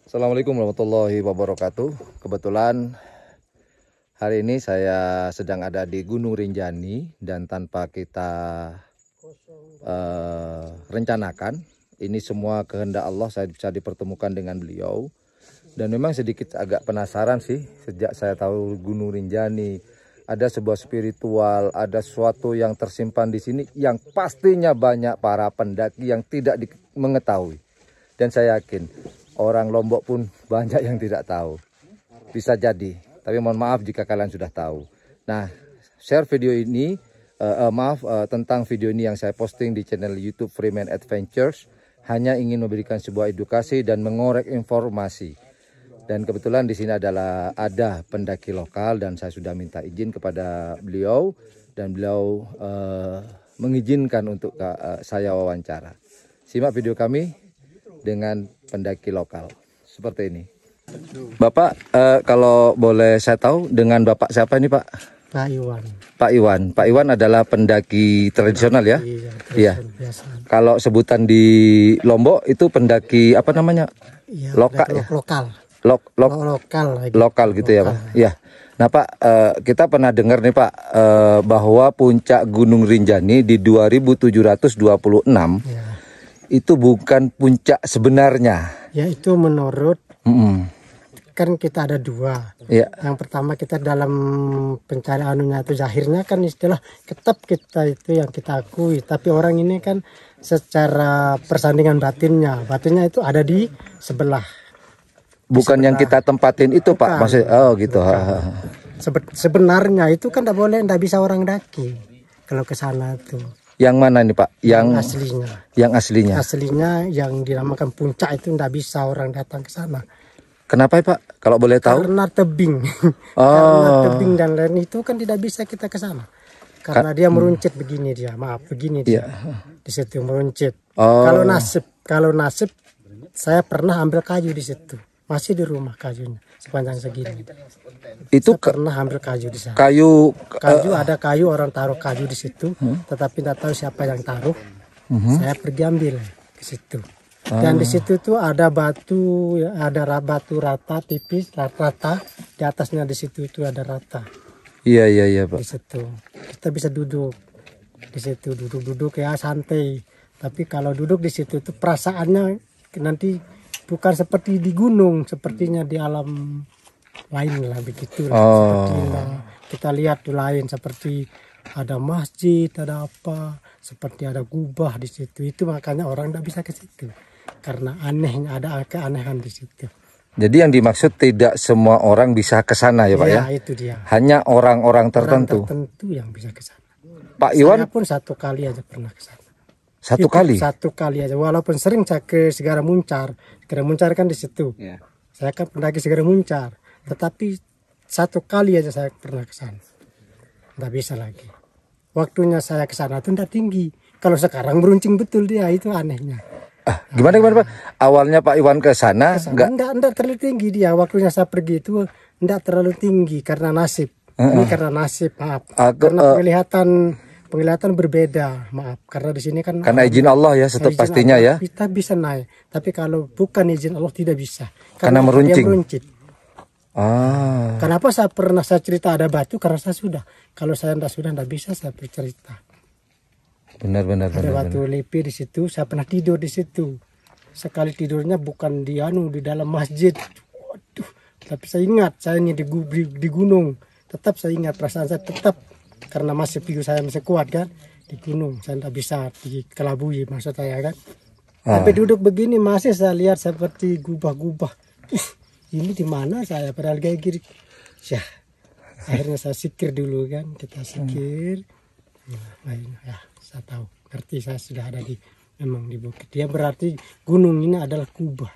Assalamualaikum warahmatullahi wabarakatuh. Kebetulan hari ini saya sedang ada di Gunung Rinjani dan tanpa kita rencanakan, ini semua kehendak Allah, saya bisa dipertemukan dengan beliau. Dan memang sedikit agak penasaran sih, sejak saya tahu Gunung Rinjani ada sebuah spiritual, ada sesuatu yang tersimpan di sini yang pastinya banyak para pendaki yang tidak mengetahui. Dan saya yakin orang Lombok pun banyak yang tidak tahu. Bisa jadi, tapi mohon maaf jika kalian sudah tahu. Nah, share video ini, tentang video ini yang saya posting di channel YouTube Freeman Adventures, hanya ingin memberikan sebuah edukasi dan mengorek informasi. Dan kebetulan di sini ada pendaki lokal dan saya sudah minta izin kepada beliau dan beliau mengizinkan untuk saya wawancara. Simak video kami dengan pendaki lokal seperti ini. Bapak, kalau boleh saya tahu dengan Bapak siapa ini, Pak? Pak Iwan. Pak Iwan. Pak Iwan adalah pendaki tradisional ya? Iya. Kalau sebutan di Lombok itu pendaki apa namanya? Iya, Lokal ya? Lokal gitu ya, Pak? Iya. Nah, Pak, kita pernah dengar nih, Pak, bahwa puncak Gunung Rinjani di 2726 ya. Itu bukan puncak sebenarnya. Ya, itu menurut kan kita ada dua. Ya. Yang pertama kita dalam pencarian itu zahirnya kan istilah tetap kita itu yang kita akui. Tapi orang ini kan secara persandingan batinnya itu ada di sebelah. Bukan yang kita tempatin itu, bukan. Pak. Maksud, oh gitu. Sebenarnya itu kan tidak bisa orang daki kalau ke sana tuh. Yang mana nih, Pak? Yang aslinya. Yang aslinya. Aslinya yang dinamakan puncak itu tidak bisa orang datang ke sana. Kenapa ya, Pak? Kalau boleh tahu? Karena tebing. Oh. Karena tebing dan lain itu kan tidak bisa kita ke sana. Karena dia meruncit begini dia. Maaf, begini dia. Di situ meruncit. Oh. Kalau nasib saya pernah ambil kayu di situ. Masih di rumah kayunya sepanjang segini. Itu pernah ambil kayu di sana. Kayu ada kayu, orang taruh kayu di situ, tetapi tidak tahu siapa yang taruh. Saya pergi ambil ke situ. Dan di situ tuh ada batu, ada batu rata tipis, rata. Di atasnya di situ itu ada rata. Iya, Pak. Di situ kita bisa duduk. Di situ duduk ya santai. Tapi kalau duduk di situ tuh perasaannya nanti bukan seperti di gunung, sepertinya di alam lain lah begitu. Sepertinya kita lihat tuh lain, seperti ada masjid, ada apa, seperti ada gubah di situ. Itu makanya orang tidak bisa ke situ karena anehnya, ada keanehan di situ. Jadi yang dimaksud tidak semua orang bisa ke sana ya, Pak ya? Iya, itu dia. Hanya orang-orang tertentu. Tertentu yang bisa ke sana. Pak Iwan pun satu kali aja pernah ke sana. Satu kali aja, walaupun sering saya ke Segara Muncar kan di situ. Yeah. Saya kan pendaki Segara Muncar, tetapi satu kali aja saya pernah ke sana. Nggak bisa lagi. Waktunya saya ke sana tuh tidak tinggi. Kalau sekarang meruncing betul dia, itu anehnya. Gimana Pak? Awalnya Pak Iwan ke sana enggak terlalu tinggi dia. Waktunya saya pergi itu enggak terlalu tinggi karena nasib. Ini karena nasib, maaf. Karena penglihatan berbeda, maaf, karena di sini kan karena izin Allah ya, tetap pastinya Allah, ya kita bisa naik, tapi kalau bukan izin Allah tidak bisa karena meruncing. Kenapa saya cerita ada batu? Karena saya sudah, kalau saya tidak bisa saya bercerita. Benar. Ada batu lepi di situ, saya pernah tidur di situ. Sekali tidurnya bukan di dalam masjid. Waduh, tapi saya ingat saya ini di gunung. Tetap saya ingat perasaan saya tetap. Karena masih figur saya masih kuat kan di gunung, saya tidak bisa dikelabui maksud saya kan. Tapi duduk begini masih saya lihat seperti gubah-gubah. Ini di mana saya padahal kayak gini. Ya, akhirnya saya sikir dulu kan, kita sikir. Ya, saya tahu, ngerti saya sudah ada memang di bukit. Dia berarti gunung ini adalah kubah.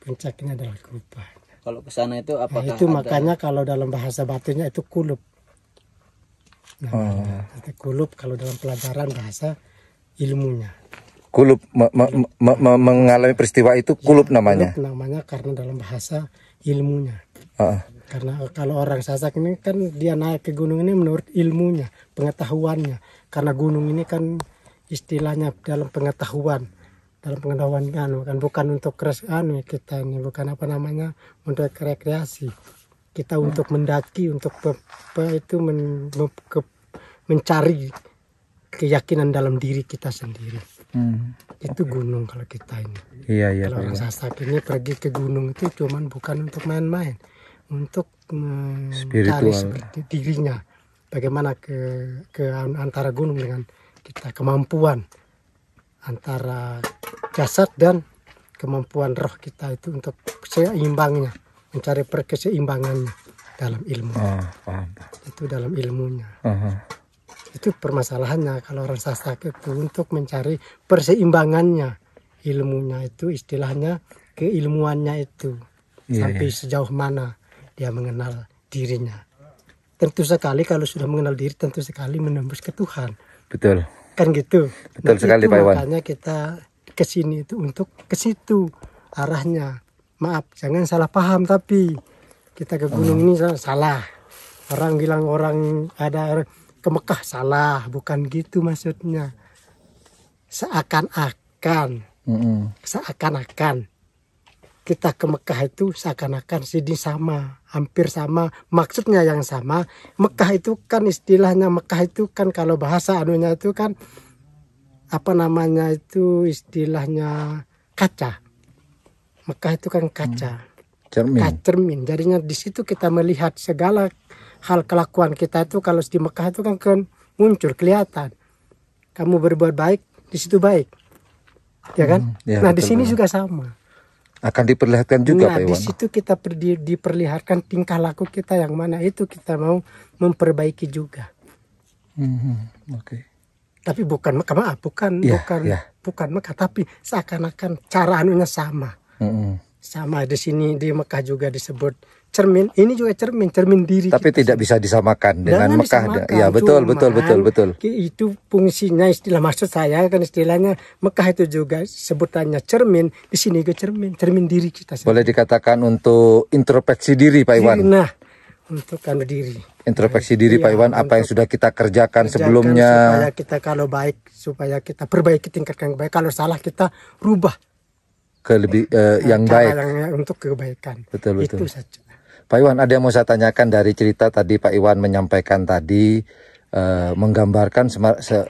Puncaknya adalah kubah. Kalau ke sana itu apakah itu makanya kalau dalam bahasa batunya itu kulub. Kulub kalau dalam pelajaran bahasa ilmunya. Kulub mengalami peristiwa itu kulub namanya. Kulub namanya karena dalam bahasa ilmunya. Karena kalau orang Sasak ini kan dia naik ke gunung ini menurut ilmunya, pengetahuannya. Karena gunung ini kan istilahnya dalam pengetahuan. dalam pengetahuan bukan untuk kita ini, bukan untuk rekreasi. Kita untuk mendaki, untuk mencari keyakinan dalam diri kita sendiri. Itu gunung kalau kita ini. Iya, kalau orang Sasak ini pergi ke gunung itu cuman bukan untuk main-main, untuk mencari seperti dirinya. Bagaimana ke antara gunung dengan kita, kemampuan antara jasad dan kemampuan roh kita itu untuk seimbangnya, mencari keseimbangannya dalam ilmu. Itu dalam ilmunya. Itu permasalahannya kalau orang Sasak itu, untuk mencari perseimbangannya ilmunya itu, istilahnya keilmuannya itu. Sampai sejauh mana dia mengenal dirinya. Tentu sekali kalau sudah mengenal diri, tentu sekali menembus ke Tuhan. Betul. Kan gitu. Betul sekali Pak Iwan. Makanya kita ke sini itu untuk ke situ arahnya. Maaf, jangan salah paham, tapi kita ke gunung ini salah. Orang bilang orang ada ke Mekah, salah, bukan gitu maksudnya. Seakan-akan kita ke Mekah itu seakan-akan sini sama, hampir sama, maksudnya yang sama. Mekah itu kan istilahnya, Mekah itu kan kalau bahasa anunya itu kan itu istilahnya kaca. Mekah itu kan kaca, cermin. Jadinya di situ kita melihat segala hal kelakuan kita itu. Kalau di Mekah itu kan muncul, kelihatan. Kamu berbuat baik, di situ baik, ya kan? Nah di sini juga sama. Akan diperlihatkan juga Pak Iwan. Di situ kita diperlihatkan tingkah laku kita yang mana itu kita mau memperbaiki juga. Tapi bukan Mekah, bukan Mekah, tapi seakan-akan cara anunya sama. Sama di sini di Mekah juga disebut cermin. Ini juga cermin diri. Tapi tidak bisa disamakan dengan Mekah. Ya betul. Itu fungsinya, istilah maksud saya kan istilahnya Mekah itu juga sebutannya cermin. Di sini juga cermin diri kita sendiri. Boleh dikatakan untuk introspeksi diri Pak Iwan. Nah, untuk diri. Introspeksi diri Pak Iwan, apa yang sudah kita kerjakan sebelumnya. Supaya kita kalau baik, supaya kita perbaiki, tingkatkan baik. Kalau salah kita rubah ke lebih yang baik. Untuk kebaikan. Betul. Itu saja. Pak Iwan, ada yang mau saya tanyakan dari cerita tadi Pak Iwan menyampaikan tadi, menggambarkan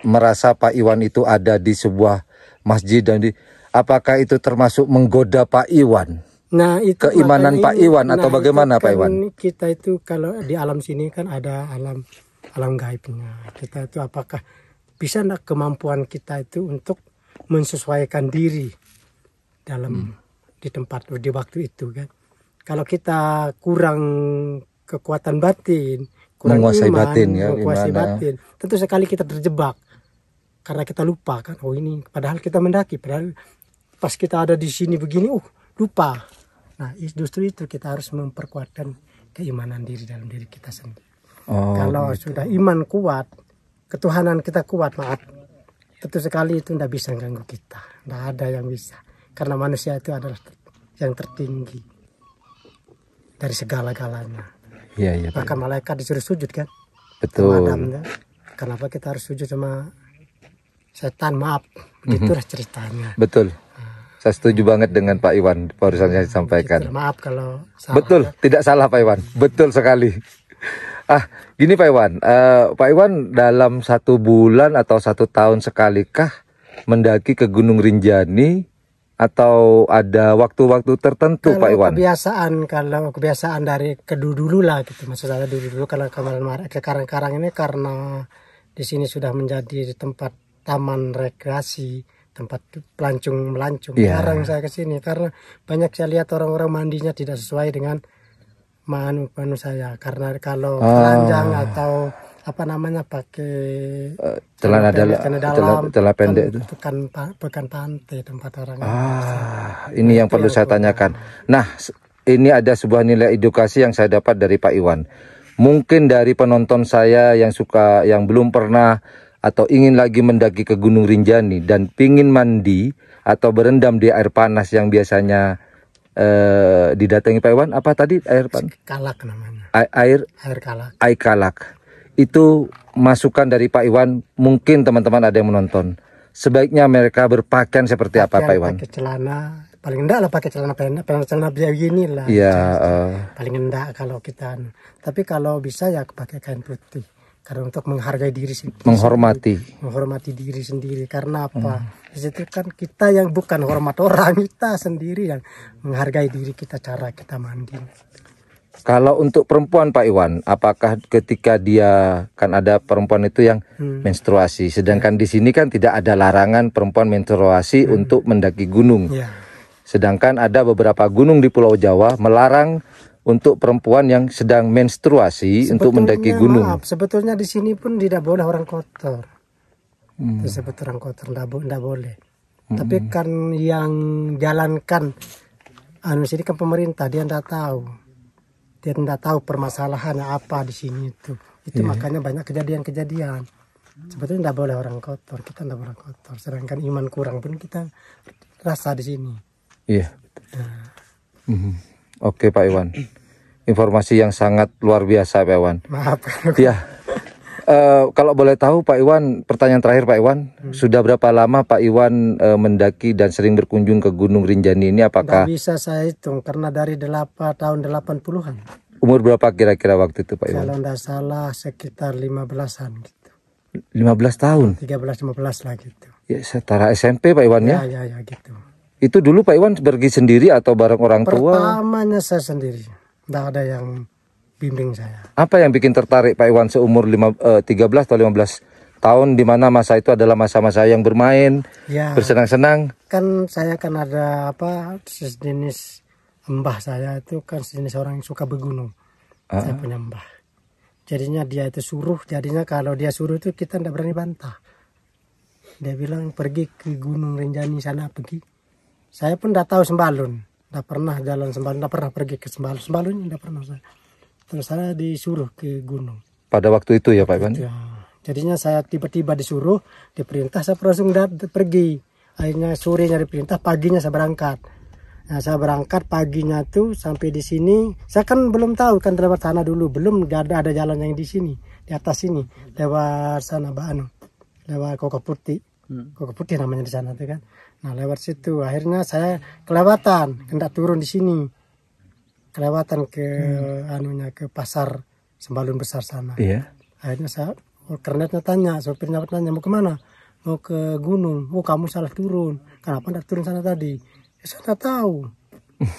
merasa Pak Iwan itu ada di sebuah masjid dan apakah itu termasuk menggoda Pak Iwan? Nah, itu keimanan Pak Iwan atau bagaimana Pak Iwan? Kita itu kalau di alam sini kan ada alam gaibnya. Kita itu apakah bisa enggak kemampuan kita itu untuk menyesuaikan diri dalam di waktu itu kan? Kalau kita kurang kekuatan batin, kurang menguasai iman, batin, tentu sekali kita terjebak karena kita lupa kan. Oh ini, padahal kita mendaki, padahal pas kita ada di sini begini, lupa. Nah justru itu kita harus memperkuatkan keimanan diri dalam diri kita sendiri. Kalau sudah iman kuat, ketuhanan kita kuat, tentu sekali itu tidak bisa ganggu kita, tidak ada yang bisa, karena manusia itu adalah yang tertinggi dari segala-galanya. Iya. Bahkan malaikat disuruh sujud kan. Betul. Adam, kan? Kenapa kita harus sujud sama setan? Maaf, begitulah ceritanya. Betul. Saya setuju banget dengan Pak Iwan barusan saya sampaikan. Maaf kalau salah. Betul, tidak salah Pak Iwan. Betul sekali. Gini Pak Iwan. Pak Iwan dalam 1 bulan atau 1 tahun sekalikah mendaki ke Gunung Rinjani? Atau ada waktu-waktu tertentu Pak Iwan? Kalau kebiasaan dari dulu lah gitu. Maksud saya dulu kalau kemarin ke Karang-Karang ini karena di sini sudah menjadi tempat taman rekreasi, tempat melancung. Jarang saya ke sini karena banyak saya lihat orang-orang mandinya tidak sesuai dengan manu saya. Karena kalau telanjang atau pakai celana pendek itu bukan pantai tempat orang. Ini yang perlu saya tanyakan. Nah, ini ada sebuah nilai edukasi yang saya dapat dari Pak Iwan. Mungkin dari penonton saya yang belum pernah atau ingin lagi mendaki ke Gunung Rinjani dan pingin mandi atau berendam di air panas yang biasanya didatangi Pak Iwan, apa tadi air panas? Kalak namanya. Air kalak. Itu masukan dari Pak Iwan, mungkin teman-teman ada yang menonton. sebaiknya mereka berpakaian seperti apa Pak Iwan? Pakai celana, paling enggak lah pakai celana pendek, celana begini lah. Iya. Paling enggak kalau kita. Tapi kalau bisa ya pakai kain putih. Karena untuk menghargai diri sendiri. Menghormati diri sendiri. Karena apa? Di situ kan kita yang bukan hormat orang, kita sendiri yang menghargai diri kita, cara kita mandi. Kalau untuk perempuan Pak Iwan, apakah ketika dia kan ada perempuan itu yang menstruasi, sedangkan di sini kan tidak ada larangan perempuan menstruasi untuk mendaki gunung. Sedangkan ada beberapa gunung di Pulau Jawa melarang untuk perempuan yang sedang menstruasi untuk mendaki gunung. Maaf, sebetulnya di sini pun tidak boleh orang kotor. Disebut orang kotor, tidak boleh. Tapi kan yang jalankan sini kan pemerintah, dia tidak tahu. Dia tidak tahu permasalahannya apa di sini itu. Makanya banyak kejadian-kejadian. Sebetulnya tidak boleh orang kotor, kita tidak boleh kotor. Sedangkan iman kurang pun kita rasa di sini. Iya. Oke Pak Iwan, informasi yang sangat luar biasa Pak Iwan. Maaf. Ya, kalau boleh tahu Pak Iwan, pertanyaan terakhir Pak Iwan, sudah berapa lama Pak Iwan mendaki dan sering berkunjung ke Gunung Rinjani ini? Apakah? Nggak bisa saya hitung karena dari tahun 80-an. Umur berapa kira-kira waktu itu Pak Iwan? Kalau tidak salah sekitar 15-an gitu. 15 tahun? 13-15 lah gitu. Ya, setara SMP Pak Iwan ya? Ya gitu. Itu dulu Pak Iwan pergi sendiri atau bareng orang tua? Pertamanya saya sendiri, tidak ada yang bimbing saya. Apa yang bikin tertarik Pak Iwan seumur 13 atau 15 tahun, di mana masa itu adalah masa-masa yang bermain, bersenang-senang? Kan saya kan ada sejenis mbah saya itu kan sejenis orang yang suka bergunung. Saya punya mbah. Jadinya dia itu suruh, jadinya kalau dia suruh itu kita tidak berani bantah. Dia bilang pergi ke Gunung Rinjani sana pergi. Saya pun tidak tahu Sembalun, tidak pernah jalan Sembalun, tidak pernah pergi ke Sembalun. Sembalun tidak pernah saya. Terus saya disuruh ke gunung. Pada waktu itu ya Pak Iwan? Ya. Jadinya saya tiba-tiba disuruh, diperintah, saya langsung pergi. Akhirnya sorenya diperintah, paginya saya berangkat. Nah, saya berangkat paginya tuh sampai di sini. Saya kan belum tahu kan lewat sana dulu, belum ada jalan yang di sini, di atas sini, lewat sana lewat Koko Putih. Koko Putih namanya di sana tuh kan. Nah lewat situ akhirnya saya kelewatan, hendak turun di sini, kelewatan ke ke pasar Sembalun besar sana. Iya. Akhirnya saya kernetnya tanya, sopirnya tanya mau kemana? Mau ke gunung. Oh kamu salah turun. Kenapa tidak turun sana tadi? Ya, saya tidak tahu.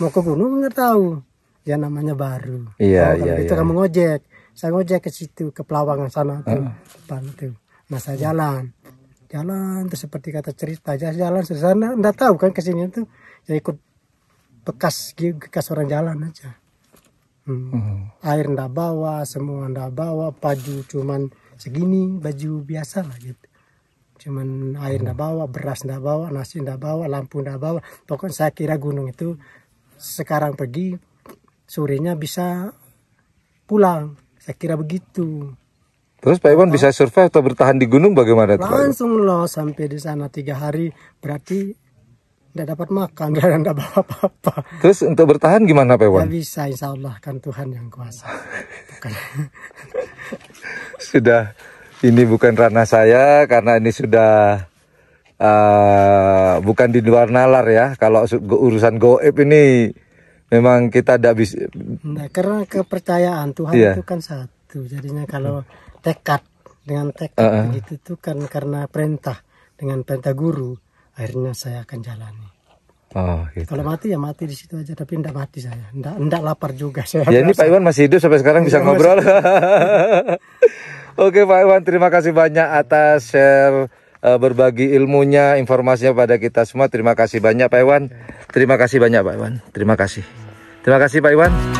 Mau ke gunung nggak tahu. Ya namanya baru. Iya itu kamu ngojek. Saya ngojek ke situ ke Pelawangan sana tuh, tuh. Nah saya jalan tuh seperti kata cerita aja, jalan ke sana enggak tahu kan ke sini tuh ya ikut bekas orang jalan aja. Air enggak bawa, semua enggak bawa, baju cuman segini, baju biasa lah gitu. Cuman air enggak bawa, beras enggak bawa, nasi enggak bawa, lampu enggak bawa. Pokoknya saya kira gunung itu sekarang pergi sorenya bisa pulang. Saya kira begitu. Terus Pak Iwan bisa survive atau bertahan di gunung bagaimana? Langsung loh sampai di sana 3 hari, berarti tidak dapat makan, tidak bawa apa-apa. Terus untuk bertahan gimana Pak Iwan? Ya bisa, insya Allah kan Tuhan yang kuasa. Sudah, ini bukan ranah saya karena ini sudah bukan di luar nalar ya. Kalau urusan goib ini memang kita tidak bisa. Nah, karena kepercayaan Tuhan itu kan satu, jadinya kalau tekad begitu itu kan karena perintah, dengan perintah guru, akhirnya saya akan jalani. Gitu. Kalau mati ya mati di situ aja, tapi enggak mati saya, enggak lapar juga saya. Ya ini Pak Iwan masih hidup sampai sekarang bisa ngobrol. Oke Pak Iwan, terima kasih banyak atas share berbagi ilmunya, informasinya pada kita semua. Terima kasih banyak Pak Iwan. Terima kasih banyak Pak Iwan. Terima kasih Pak Iwan.